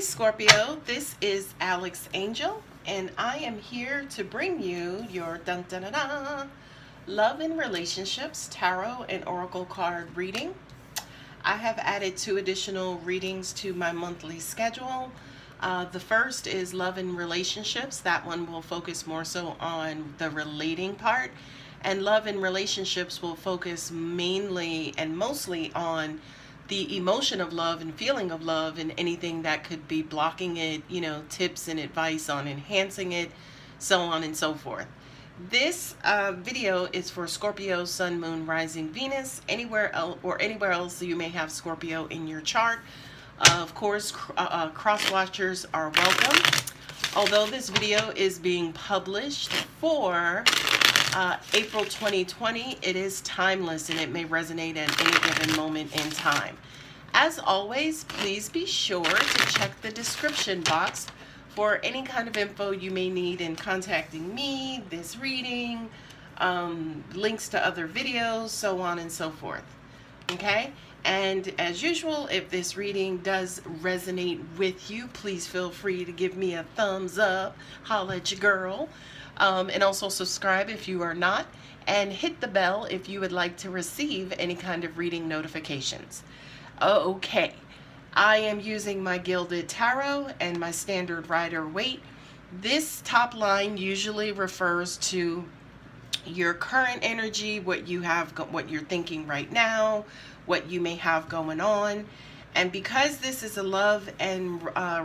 Hey Scorpio, this is Alex Angel, and I am here to bring you your dun dun dun dun love and relationships tarot and oracle card reading. I have added 2 additional readings to my monthly schedule. The first is love and relationships. That one will focus more so on the relating part, and love and relationships will focus mainly and mostly on the emotion of love and feeling of love and anything that could be blocking it, tips and advice on enhancing it, so on and so forth. This video is for Scorpio, Sun, Moon, Rising, Venus, anywhere else you may have Scorpio in your chart. Of course, cross watchers are welcome. Although this video is being published for April 2020, it is timeless and it may resonate at any given moment in time. As always, please be sure to check the description box for any kind of info you may need in contacting me, this reading, links to other videos, so on and so forth. Okay? And as usual, if this reading does resonate with you, please feel free to give me a thumbs up, holla at your girl, and also subscribe if you are not, and hit the bell if you would like to receive any kind of reading notifications. Okay, I am using my Gilded Tarot and my Standard Rider-Waite. This top line usually refers to your current energy, what you have, what you're thinking right now, what you may have going on. And because this is a love and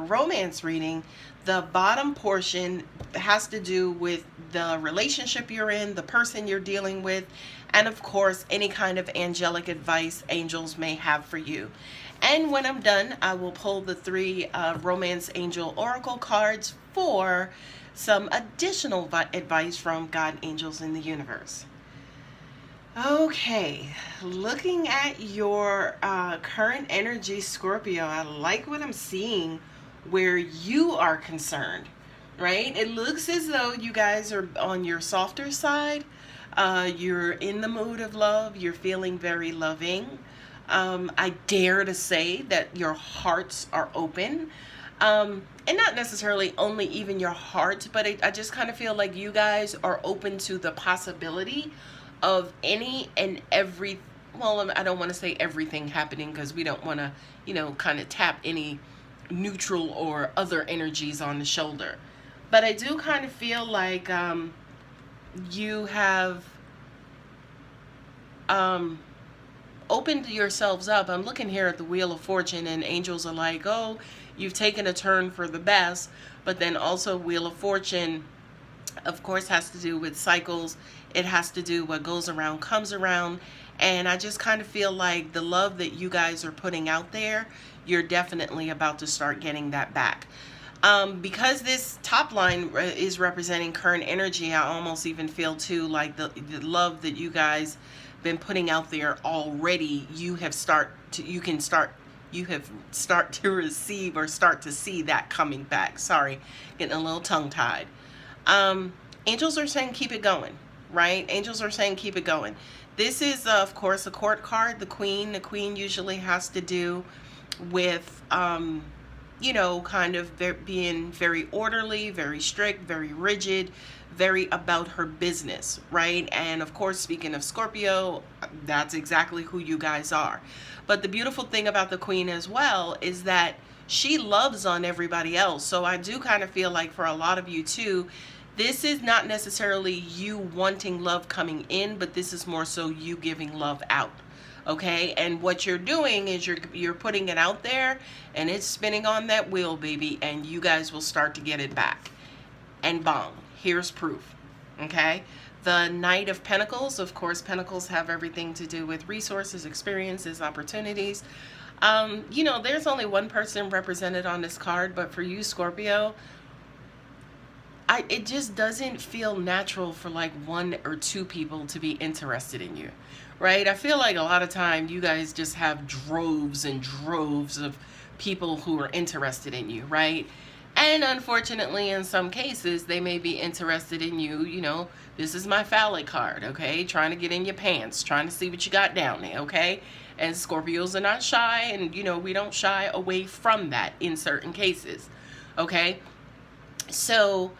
romance reading, the bottom portion has to do with the relationship you're in, the person you're dealing with, and of course, any kind of angelic advice angels may have for you. And when I'm done, I will pull the 3 Romance Angel Oracle cards for some additional advice from God, angels, in the universe. Okay, looking at your current energy, Scorpio, I like what I'm seeing where you are concerned, right? It looks as though you guys are on your softer side. You're in the mood of love. You're feeling very loving. I dare to say that your hearts are open. And not necessarily only even your heart, but I just kind of feel like you guys are open to the possibility of any and every, well, I don't want to say everything happening because we don't want to, kind of tap any neutral or other energies on the shoulder. But I do kind of feel like you have opened yourselves up. I'm looking here at the Wheel of Fortune, and angels are like, oh, you've taken a turn for the best. But then also Wheel of Fortune, of course, has to do with cycles. It has to do what goes around comes around. And I just kind of feel like the love that you guys are putting out there, you're definitely about to start getting that back. Because this top line is representing current energy, I almost even feel too like the love that you guys been putting out there already, you have start to receive or start to see that coming back. Sorry, getting a little tongue-tied. Angels are saying keep it going, right? Angels are saying keep it going. This is, of course, a court card, the Queen. The Queen usually has to do with, kind of being very orderly, very strict, very rigid, very about her business, right? And of course, speaking of Scorpio, that's exactly who you guys are. But the beautiful thing about the Queen as well is that she loves on everybody else. So I do kind of feel like for a lot of you too, this is not necessarily you wanting love coming in, but this is more so you giving love out. Okay, and what you're doing is you're putting it out there, and it's spinning on that wheel, baby, and you guys will start to get it back. And bong, here's proof. Okay, the Knight of Pentacles, of course, Pentacles have everything to do with resources, experiences, opportunities. There's only one person represented on this card, but for you, Scorpio, it just doesn't feel natural for like 1 or 2 people to be interested in you, right? I feel like a lot of time you guys just have droves and droves of people who are interested in you, right? And unfortunately, in some cases, they may be interested in you. This is my phallic card, okay? Trying to get in your pants, trying to see what you got down there, okay? And Scorpios are not shy, and, we don't shy away from that in certain cases, okay? So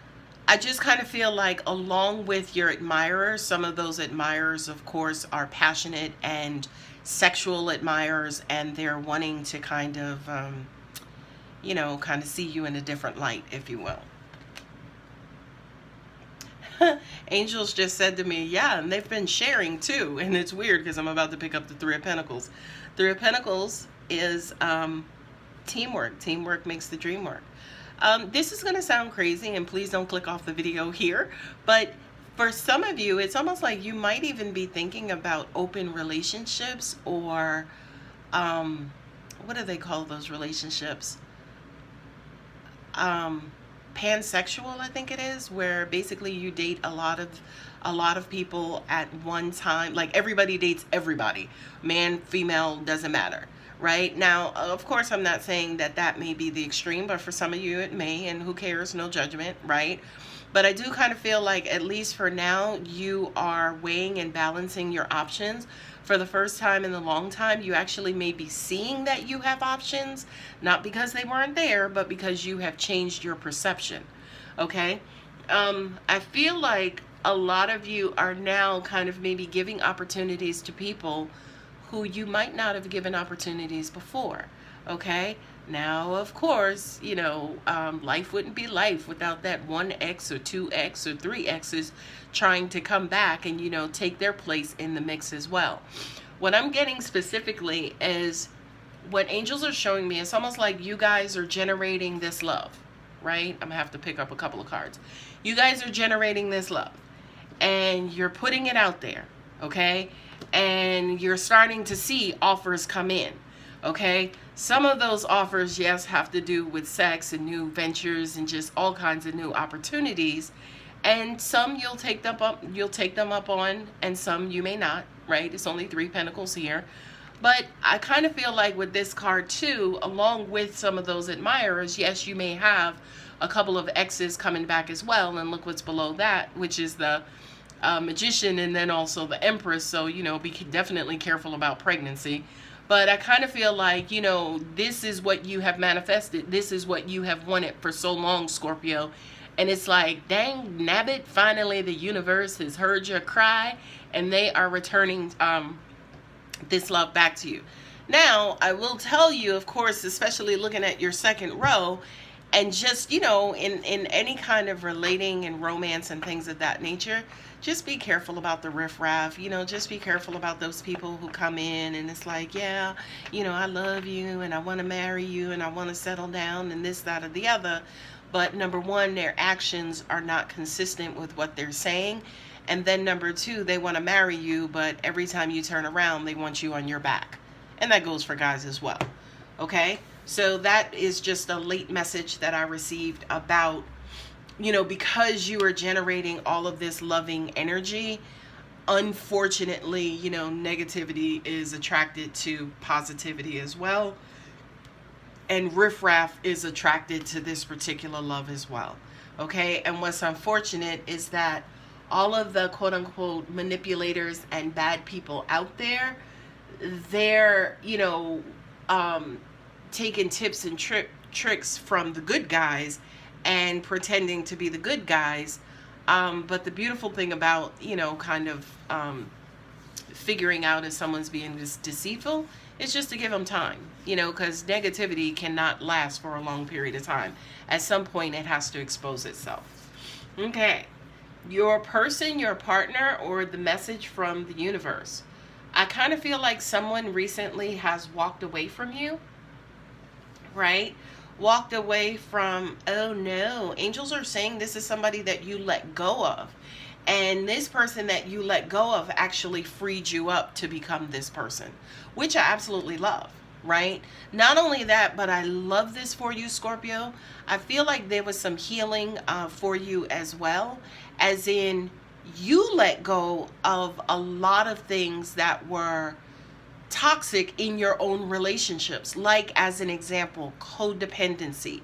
I just kind of feel like, along with your admirers, some of those admirers, of course, are passionate and sexual admirers, and they're wanting to kind of, kind of see you in a different light, if you will. Angels just said to me, yeah, and they've been sharing too. And it's weird because I'm about to pick up the Three of Pentacles. Three of Pentacles is teamwork. Teamwork makes the dream work. This is going to sound crazy, and please don't click off the video here, but for some of you, it's almost like you might even be thinking about open relationships, or what do they call those relationships? Pansexual, I think it is, where basically you date a lot of people at one time. Like, everybody dates everybody, man, female, doesn't matter. Right now, of course, I'm not saying that may be the extreme, but for some of you it may, and who cares, no judgment, right? But I do kind of feel like, at least for now, you are weighing and balancing your options. For the first time in a long time, you actually may be seeing that you have options, not because they weren't there, but because you have changed your perception, okay? I feel like a lot of you are now kind of maybe giving opportunities to people who you might not have given opportunities before, okay? Now, of course, life wouldn't be life without that 1X or 2X or 3Xs trying to come back and, take their place in the mix as well. What I'm getting specifically is, what angels are showing me, it's almost like you guys are generating this love, right? I'm gonna have to pick up a couple of cards. You guys are generating this love, and you're putting it out there, okay? And you're starting to see offers come in, okay? Some of those offers, yes, have to do with sex and new ventures and just all kinds of new opportunities. And some you'll take them up on, and some you may not, right? It's only Three Pentacles here. But I kind of feel like with this card too, along with some of those admirers, yes, you may have a couple of exes coming back as well. And look what's below that, which is the Magician, and then also the Empress. So, be definitely careful about pregnancy. But I kind of feel like, this is what you have manifested. This is what you have wanted for so long, Scorpio. And it's like, dang nabbit, finally the universe has heard your cry, and they are returning this love back to you. Now, I will tell you, of course, especially looking at your second row, and just, in any kind of relating and romance and things of that nature, just be careful about the riffraff. Just be careful about those people who come in and it's like, yeah, I love you and I want to marry you and I want to settle down and this, that, or the other. But number one, their actions are not consistent with what they're saying. And then number two, they want to marry you, but every time you turn around, they want you on your back. And that goes for guys as well. Okay? So that is just a late message that I received about, because you are generating all of this loving energy, unfortunately, negativity is attracted to positivity as well. And riffraff is attracted to this particular love as well. Okay? And what's unfortunate is that all of the quote-unquote manipulators and bad people out there, they're, taking tips and tricks from the good guys and pretending to be the good guys. But the beautiful thing about, figuring out if someone's being deceitful is just to give them time, because negativity cannot last for a long period of time. At some point, it has to expose itself. Okay. Your person, your partner, or the message from the universe. I kind of feel like someone recently has walked away from you, right? Walked away from, oh no, angels are saying this is somebody that you let go of. And this person that you let go of actually freed you up to become this person, which I absolutely love, right? Not only that, but I love this for you, Scorpio. I feel like there was some healing for you as well, as in you let go of a lot of things that were toxic in your own relationships, like as an example, codependency,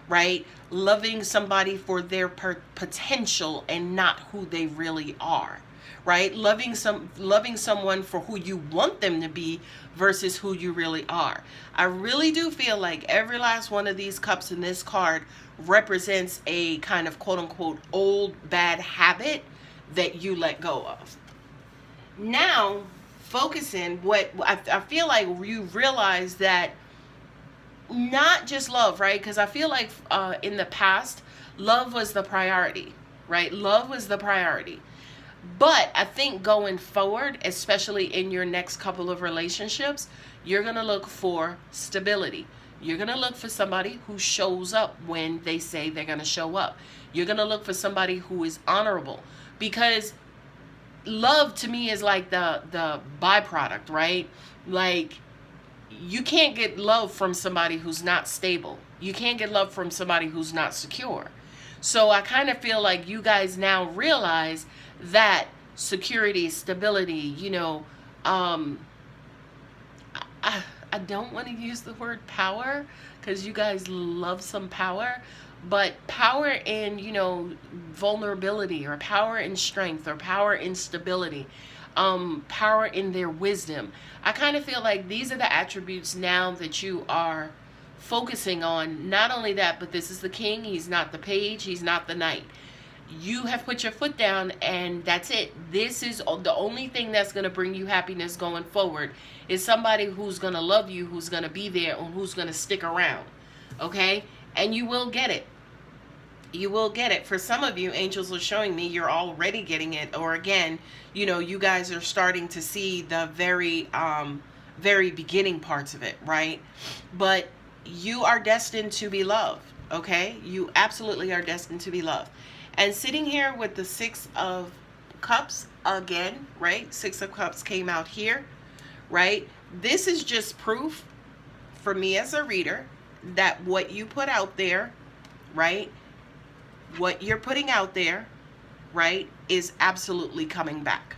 right? Loving somebody for their potential and not who they really are, right? Loving someone for who you want them to be versus who you really are. I really do feel like every last one of these cups in this card represents a kind of quote unquote old bad habit that you let go of. Now, focusing what I feel like you realize that not just love, right? Because I feel like in the past, love was the priority, right? Love was the priority. But I think going forward, especially in your next couple of relationships, you're going to look for stability. You're going to look for somebody who shows up when they say they're going to show up. You're going to look for somebody who is honorable, because love to me is like the byproduct, right? Like, you can't get love from somebody who's not stable. You can't get love from somebody who's not secure. So I kind of feel like you guys now realize that security, stability, you know, I don't want to use the word power because you guys love some power, but power in, you know, vulnerability, or power in strength, or power in stability, power in their wisdom. I kind of feel like these are the attributes now that you are focusing on. Not only that, but this is the king. He's not the page. He's not the knight. You have put your foot down, and that's it. This is the only thing that's going to bring you happiness going forward, is somebody who's going to love you, who's going to be there, and who's going to stick around. Okay? And you will get it. You will get it. For some of you, angels are showing me you're already getting it. Or again, you know, you guys are starting to see the very beginning parts of it, right? But you are destined to be loved, okay? You absolutely are destined to be loved. And sitting here with the Six of Cups again, right? Six of Cups came out here, right? This is just proof for me as a reader that what you put out there, right? What you're putting out there, right, is absolutely coming back,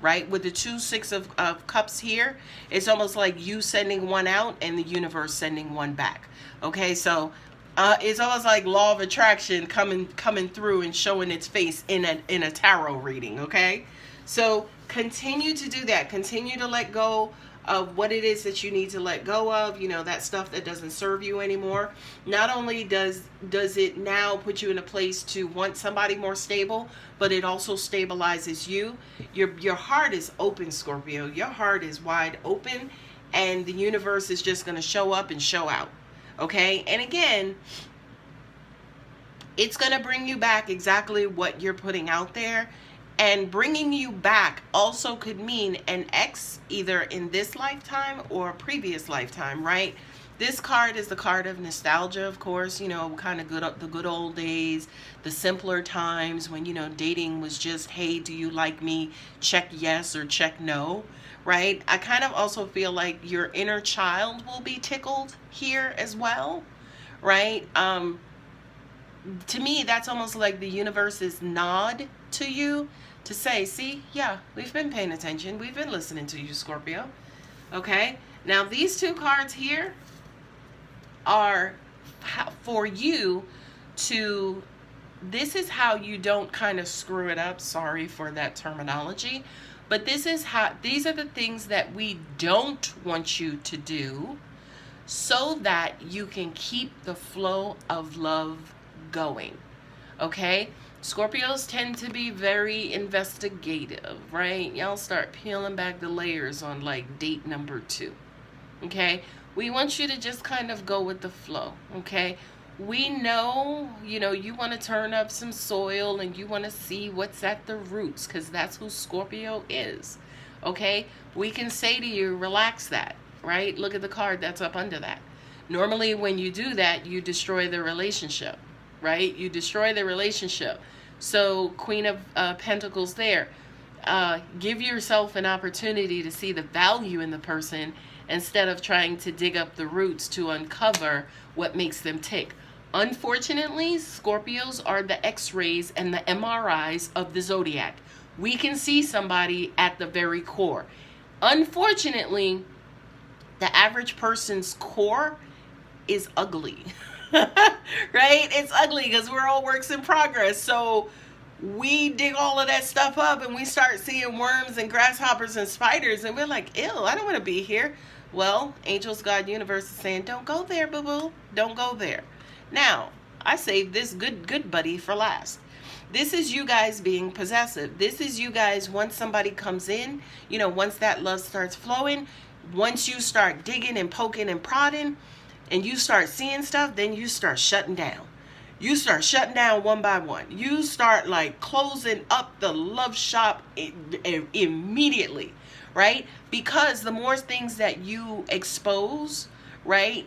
right? With the two Six of Cups here, it's almost like you sending one out and the universe sending one back. Okay, so it's almost like law of attraction coming through and showing its face in a tarot reading. Okay, so continue to do that. Continue to let go of what it is that you need to let go of, you know, that stuff that doesn't serve you anymore. Not only does it now put you in a place to want somebody more stable, but it also stabilizes you. Your heart is open, Scorpio. Your heart is wide open, and the universe is just going to show up and show out. Okay? And again, it's going to bring you back exactly what you're putting out there. And bringing you back also could mean an ex, either in this lifetime or a previous lifetime, right? This card is the card of nostalgia, of course, you know, kind of the good old days, the simpler times when, you know, dating was just, hey, do you like me? Check yes or check no, right? I kind of also feel like your inner child will be tickled here as well, right? To me, that's almost like the universe's nod to you to say, see, yeah, we've been paying attention. We've been listening to you, Scorpio. Okay? Now, these two cards here are for you to, this is how you don't kind of screw it up. Sorry for that terminology. But this is how, these are the things that we don't want you to do so that you can keep the flow of love going. Okay? Scorpios tend to be very investigative, right? Y'all start peeling back the layers on like date number 2. Okay? We want you to just kind of go with the flow, okay? We know, you know, you want to turn up some soil and you want to see what's at the roots, because that's who Scorpio is, okay? We can say to you, relax that, right? Look at the card that's up under that. Normally when you do that, you destroy the relationship, right? You destroy the relationship. So Queen of Pentacles there. Give yourself an opportunity to see the value in the person instead of trying to dig up the roots to uncover what makes them tick. Unfortunately, Scorpios are the X-rays and the MRIs of the zodiac. We can see somebody at the very core. Unfortunately, The average person's core is ugly. Right? It's ugly because we're all works in progress. So we dig all of that stuff up and we start seeing worms and grasshoppers and spiders, and we're like, ew, I don't want to be here. Well, angels, God, universe is saying, don't go there, boo-boo. Don't go there. Now, I saved this good buddy for last. This is you guys being possessive. This is you guys, once somebody comes in, once that love starts flowing, once you start digging and poking and prodding and you start seeing stuff, then you start shutting down. You start shutting down one by one. You start like closing up the love shop immediately, right? Because the more things that you expose, right,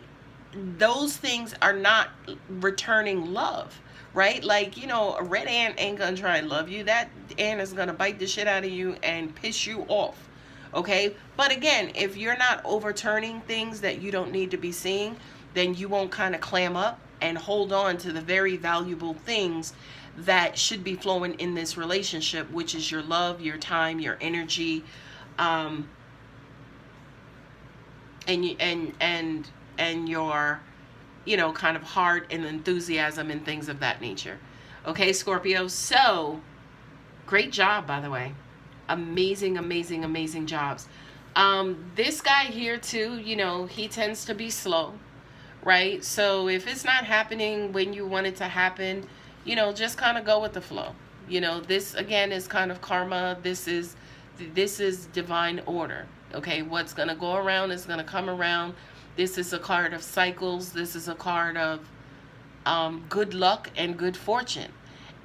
those things are not returning love, right? Like, a red ant ain't gonna try and love you. That ant is gonna bite the shit out of you and piss you off, okay? But again, if you're not overturning things that you don't need to be seeing, then you won't kind of clam up and hold on to the very valuable things that should be flowing in this relationship, which is your love, your time, your energy, and your, kind of heart and enthusiasm and things of that nature. Okay, Scorpio. So, great job, by the way. Amazing, amazing, amazing jobs. This guy here too, he tends to be slow. Right? So if it's not happening when you want it to happen, just kind of go with the flow. This again is kind of karma. This is divine order. Okay? What's going to go around is going to come around. This is a card of cycles. This is a card of good luck and good fortune.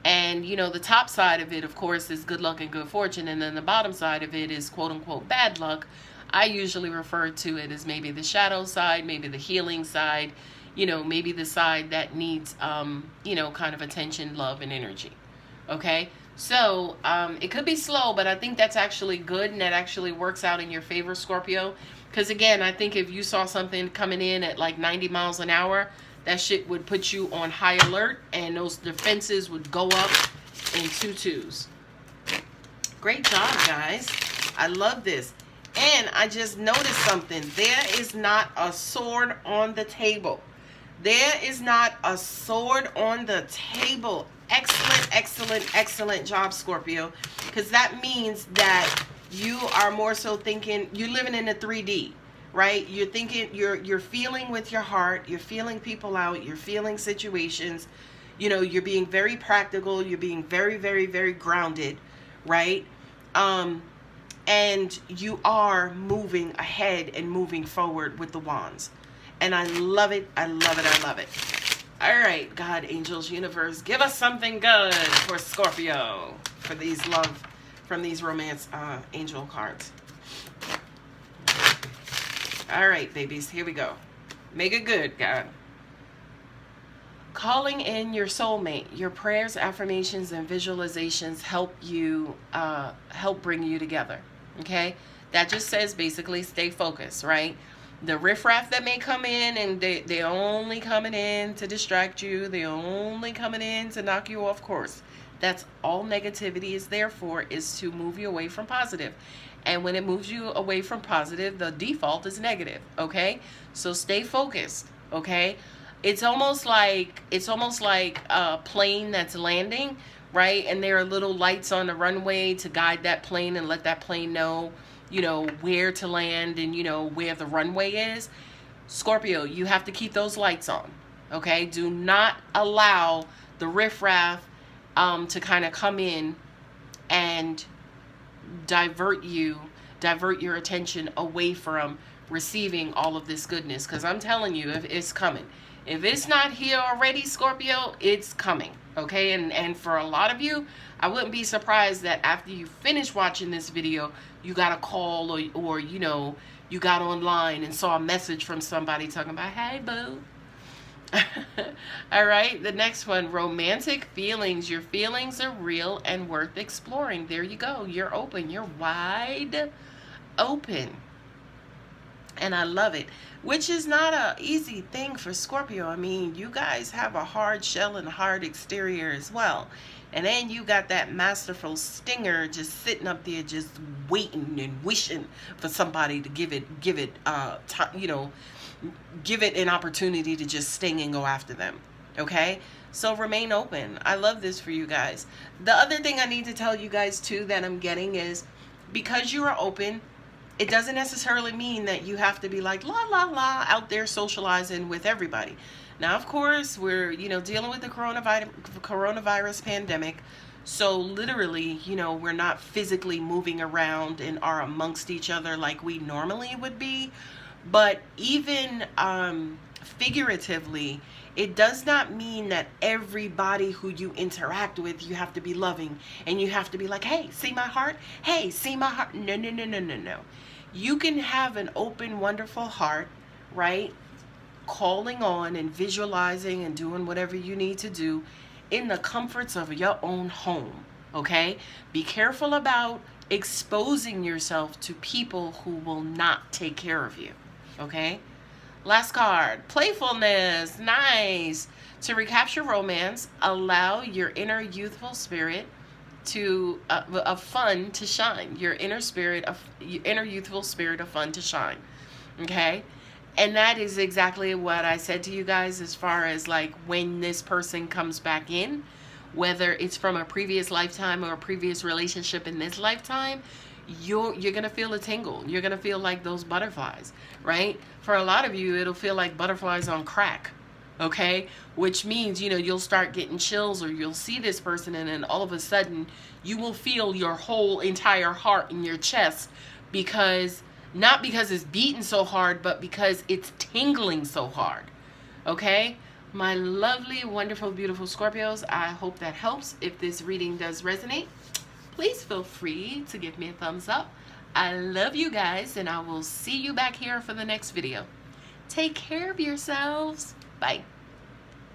And, the top side of it, of course, is good luck and good fortune. And then the bottom side of it is quote unquote bad luck. I usually refer to it as maybe the shadow side, maybe the healing side, maybe the side that needs, kind of attention, love, and energy. Okay? So, it could be slow, but I think that's actually good, and that actually works out in your favor, Scorpio. Because, again, I think if you saw something coming in at like 90 miles an hour, that shit would put you on high alert, and those defenses would go up in 2-2s. Great job, guys. I love this. And I just noticed something. There is not a sword on the table. There is not a sword on the table. Excellent, excellent, excellent job, Scorpio. Because that means that you are more so thinking, you're living in a 3D, right? You're thinking, you're feeling with your heart. You're feeling people out. You're feeling situations. You're being very practical. You're being very, very, very grounded, right? And you are moving ahead and moving forward with the wands. And I love it. I love it. I love it. All right, God, angels, universe, give us something good for Scorpio for these love, from these romance angel cards. All right, babies, here we go. Make it good, God. Calling in your soulmate. Your prayers, affirmations, and visualizations help bring you together. Okay, that just says basically stay focused, right? The riffraff that may come in and they're only coming in to distract you. They're only coming in to knock you off course. That's all negativity is there for, is to move you away from positive. And when it moves you away from positive, the default is negative. Okay, so stay focused. Okay, it's almost like a plane that's landing, right? And there are little lights on the runway to guide that plane and let that plane know, where to land and, where the runway is. Scorpio, you have to keep those lights on, okay? Do not allow the riffraff to kind of come in and divert your attention away from receiving all of this goodness. Because I'm telling you, if it's coming. If it's not here already, Scorpio, it's coming. Okay, and for a lot of you, I wouldn't be surprised that after you finish watching this video, you got a call or you got online and saw a message from somebody talking about, hey, boo. All right, the next one, romantic feelings. Your feelings are real and worth exploring. There you go. You're open. You're wide open. and I love it, which is not a easy thing for Scorpio. I mean, you guys have a hard shell and hard exterior as well, and then you got that masterful stinger just sitting up there, just waiting and wishing for somebody to give it, give it an opportunity to just sting and go after them. Okay, so remain open. I love this for you guys. The other thing I need to tell you guys too that I'm getting is, because you are open, it doesn't necessarily mean that you have to be like la la la out there socializing with everybody. Now, of course, we're dealing with the coronavirus pandemic, so literally, we're not physically moving around and are amongst each other like we normally would be. But even figuratively, it does not mean that everybody who you interact with, you have to be loving and you have to be like, hey, see my heart? Hey, see my heart? No, no, no, no, no, no. You can have an open, wonderful heart, right? Calling on and visualizing and doing whatever you need to do in the comforts of your own home, okay? Be careful about exposing yourself to people who will not take care of you, okay? Last card, playfulness. Nice. To recapture romance, allow your inner youthful spirit of fun to shine. Your inner youthful spirit of fun to shine. Okay? And that is exactly what I said to you guys, as far as like when this person comes back in, whether it's from a previous lifetime or a previous relationship in this lifetime, you're gonna feel a tingle. You're gonna feel like those butterflies, right? For a lot of you, it'll feel like butterflies on crack, okay? Which means, you'll start getting chills, or you'll see this person and then all of a sudden you will feel your whole entire heart in your chest, because not because it's beating so hard, but because it's tingling so hard, okay? My lovely, wonderful, beautiful Scorpios, I hope that helps. If this reading does resonate, please feel free to give me a thumbs up. I love you guys, and I will see you back here for the next video. Take care of yourselves. Bye.